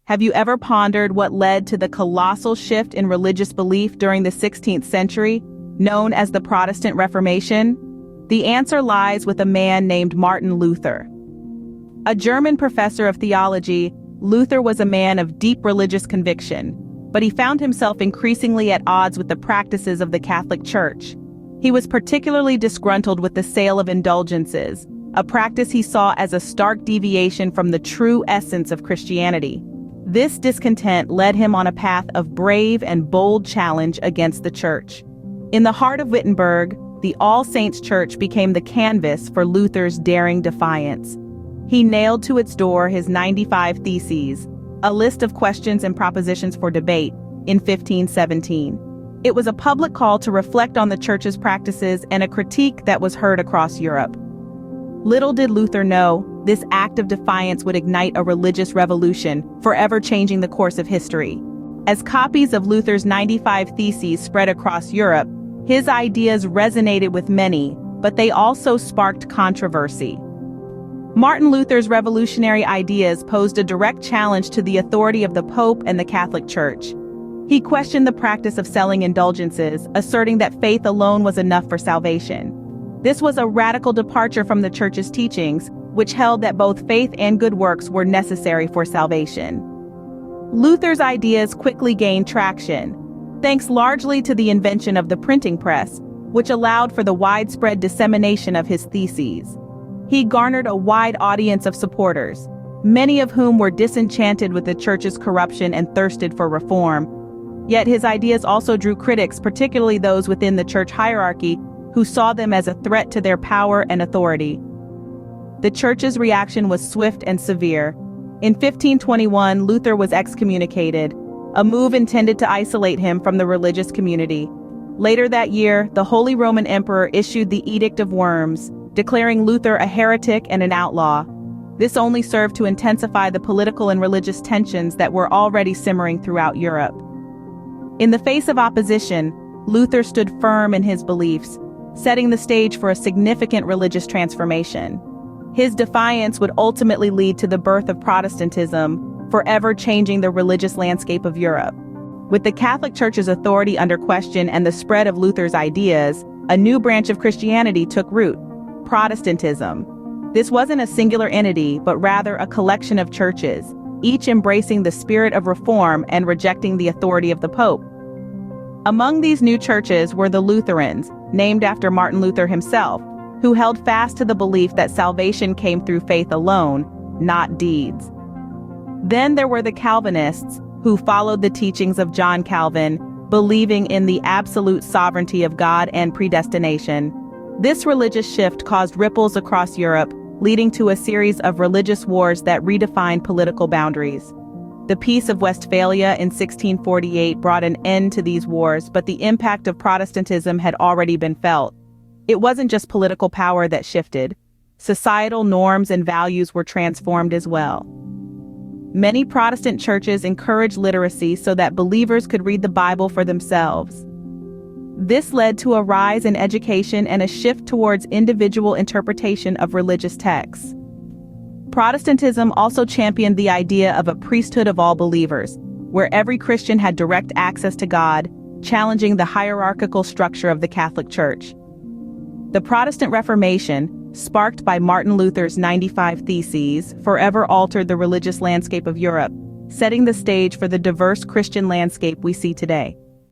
Have you ever pondered what led to the colossal shift in religious belief during the 16th century, known as the Protestant Reformation? The answer lies with a man named Martin Luther. A German professor of theology, Luther was a man of deep religious conviction, but he found himself increasingly at odds with the practices of the Catholic Church. He was particularly disgruntled with the sale of indulgences, a practice he saw as a stark deviation from the true essence of Christianity. This discontent led him on a path of brave and bold challenge against the Church. In the heart of Wittenberg, the All Saints' Church became the canvas for Luther's daring defiance. He nailed to its door his 95 Theses, a list of questions and propositions for debate, in 1517. It was a public call to reflect on the Church's practices and a critique that was heard across Europe. Little did Luther know, this act of defiance would ignite a religious revolution, forever changing the course of history. As copies of Luther's 95 Theses spread across Europe, his ideas resonated with many, but they also sparked controversy. Martin Luther's revolutionary ideas posed a direct challenge to the authority of the Pope and the Catholic Church. He questioned the practice of selling indulgences, asserting that faith alone was enough for salvation. This was a radical departure from the Church's teachings, which held that both faith and good works were necessary for salvation. Luther's ideas quickly gained traction, thanks largely to the invention of the printing press, which allowed for the widespread dissemination of his theses. He garnered a wide audience of supporters, many of whom were disenchanted with the Church's corruption and thirsted for reform. Yet his ideas also drew critics, particularly those within the Church hierarchy, who saw them as a threat to their power and authority. The Church's reaction was swift and severe. In 1521, Luther was excommunicated, a move intended to isolate him from the religious community. Later that year, the Holy Roman Emperor issued the Edict of Worms, declaring Luther a heretic and an outlaw. This only served to intensify the political and religious tensions that were already simmering throughout Europe. In the face of opposition, Luther stood firm in his beliefs, setting the stage for a significant religious transformation. His defiance would ultimately lead to the birth of Protestantism, forever changing the religious landscape of Europe. With the Catholic Church's authority under question and the spread of Luther's ideas, a new branch of Christianity took root: Protestantism. This wasn't a singular entity, but rather a collection of churches, each embracing the spirit of reform and rejecting the authority of the Pope. Among these new churches were the Lutherans, named after Martin Luther himself, who held fast to the belief that salvation came through faith alone, not deeds. Then there were the Calvinists, who followed the teachings of John Calvin, believing in the absolute sovereignty of God and predestination. This religious shift caused ripples across Europe, leading to a series of religious wars that redefined political boundaries. The Peace of Westphalia in 1648 brought an end to these wars, but the impact of Protestantism had already been felt. It wasn't just political power that shifted. Societal norms and values were transformed as well. Many Protestant churches encouraged literacy so that believers could read the Bible for themselves. This led to a rise in education and a shift towards individual interpretation of religious texts. Protestantism also championed the idea of a priesthood of all believers, where every Christian had direct access to God, challenging the hierarchical structure of the Catholic Church. The Protestant Reformation, sparked by Martin Luther's 95 Theses, forever altered the religious landscape of Europe, setting the stage for the diverse Christian landscape we see today.